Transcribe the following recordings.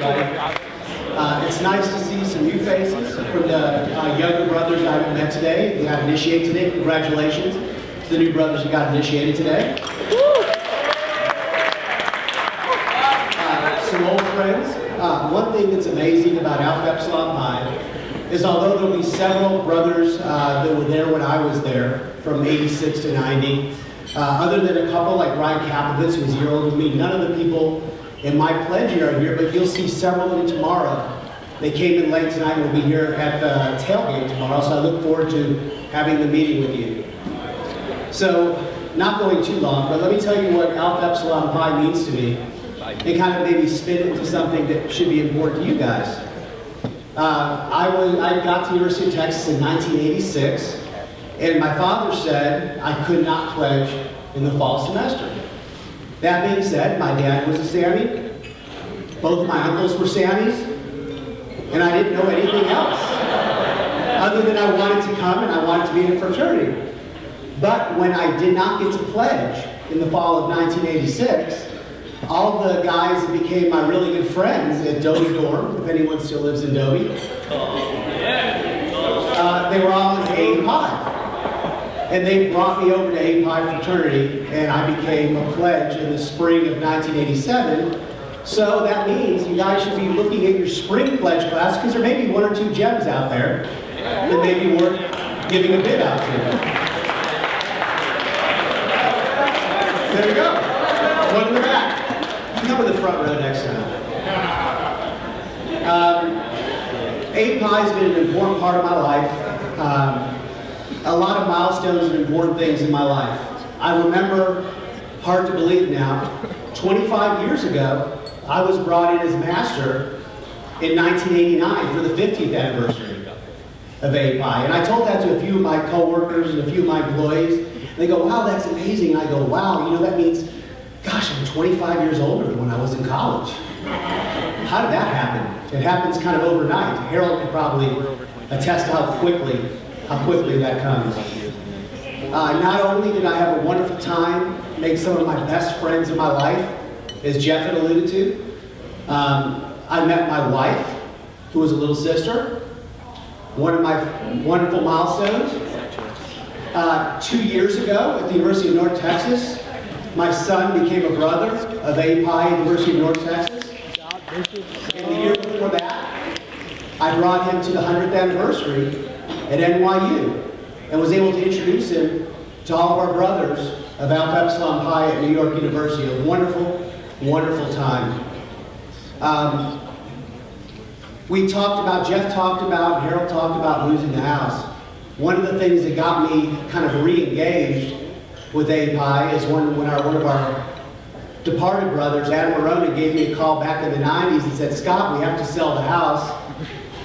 everybody. It's nice to see some new faces from the younger brothers I haven't met today. They got initiated today. Congratulations to the new brothers who got initiated today. Some old friends. One thing that's amazing about Alpha Epsilon Pi is although there'll be several brothers that were there when I was there, from 86 to 90, other than a couple like Ryan Kapovitz, who was a year older than me, none of the people in my pledge year are here, but you'll see several of them tomorrow. They came in late tonight and will be here at the tailgate tomorrow, so I look forward to having the meeting with you. So, not going too long, but let me tell you what Alpha Epsilon Pi means to me, and kind of maybe spin it into something that should be important to you guys. I got to the University of Texas in 1986, and my father said I could not pledge in the fall semester. That being said, my dad was a Sammy, both of my uncles were Sammys, and I didn't know anything else, other than I wanted to come and I wanted to be in a fraternity. But when I did not get to pledge in the fall of 1986, all the guys that became my really good friends at Dobie Dorm, if anyone still lives in Dobie, they were all in AEPi. And they brought me over to AEPi fraternity, and I became a pledge in the spring of 1987. So that means you guys should be looking at your spring pledge class, because there may be one or two gems out there that may be worth giving a bid out to. There we go. One in the back. You come to the front row next time. AEPi has been an important part of my life. A lot of milestones and important things in my life. I remember, hard to believe now, 25 years ago, I was brought in as master in 1989 for the 50th anniversary of AEPi. And I told that to a few of my coworkers and a few of my employees. And they go, wow, that's amazing. And I go, wow, you know, that means, gosh, I'm 25 years older than when I was in college. How did that happen? It happens kind of overnight. Harold could probably attest to how quickly that comes. Not only did I have a wonderful time, make some of my best friends in my life, as Jeff had alluded to. I met my wife, who was a little sister. One of my wonderful milestones. 2 years ago at the University of North Texas, my son became a brother of AEPi at the University of North Texas. And the year before that, I brought him to the 100th anniversary at NYU, and was able to introduce him to all of our brothers of Alpha Epsilon Pi at New York University. A wonderful, wonderful time. Jeff talked about, Harold talked about losing the house. One of the things that got me kind of re-engaged with AEPi is when one of our departed brothers, Adam Moroni, gave me a call back in the 90s and said, Scott, we have to sell the house.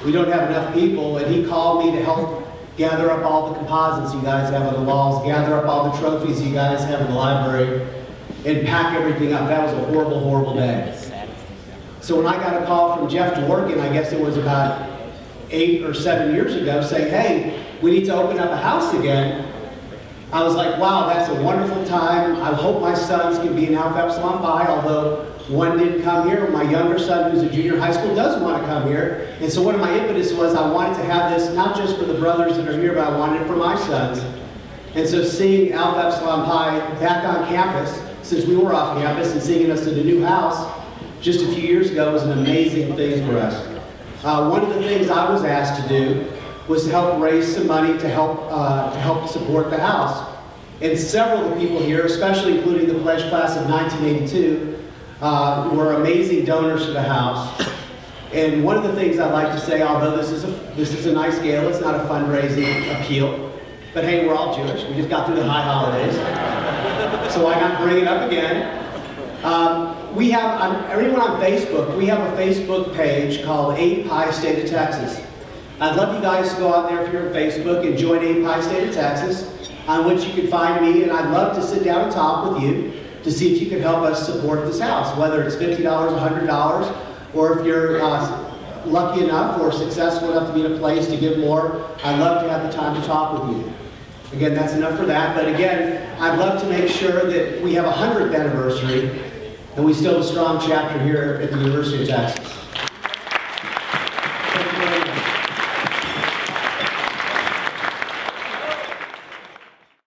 We don't have enough people, and he called me to help gather up all the composites you guys have on the walls, gather up all the trophies you guys have in the library, and pack everything up. That was a horrible, horrible day. So when I got a call from Jeff Dworkin, I guess it was about 8 or 7 years ago, saying, hey, we need to open up a house again, I was like, wow, that's a wonderful time. I hope my sons can be in Alpha Epsilon Pi, although one didn't come here. My younger son, who's a junior in high school, does want to come here. And so one of my impetus was I wanted to have this not just for the brothers that are here, but I wanted it for my sons. And so seeing Alpha Epsilon Pi back on campus, since we were off campus, and seeing us in a new house just a few years ago was an amazing thing for us. One of the things I was asked to do was to help raise some money to help support the house. And several of the people here, especially including the pledge class of 1982, were amazing donors to the house. And one of the things I'd like to say, although this is a nice gala, it's not a fundraising appeal, but hey, we're all Jewish. We just got through the high holidays, so why not bring it up again? We have, everyone on Facebook, we have a Facebook page called AEPi State of Texas. I'd love you guys to go out there if you're on Facebook and join AEPi State of Texas, on which you can find me, and I'd love to sit down and talk with you to see if you can help us support this house, whether it's $50, $100, or if you're lucky enough or successful enough to be in a place to give more. I'd love to have the time to talk with you. Again, that's enough for that, but again, I'd love to make sure that we have a 100th anniversary and we still have a strong chapter here at the University of Texas.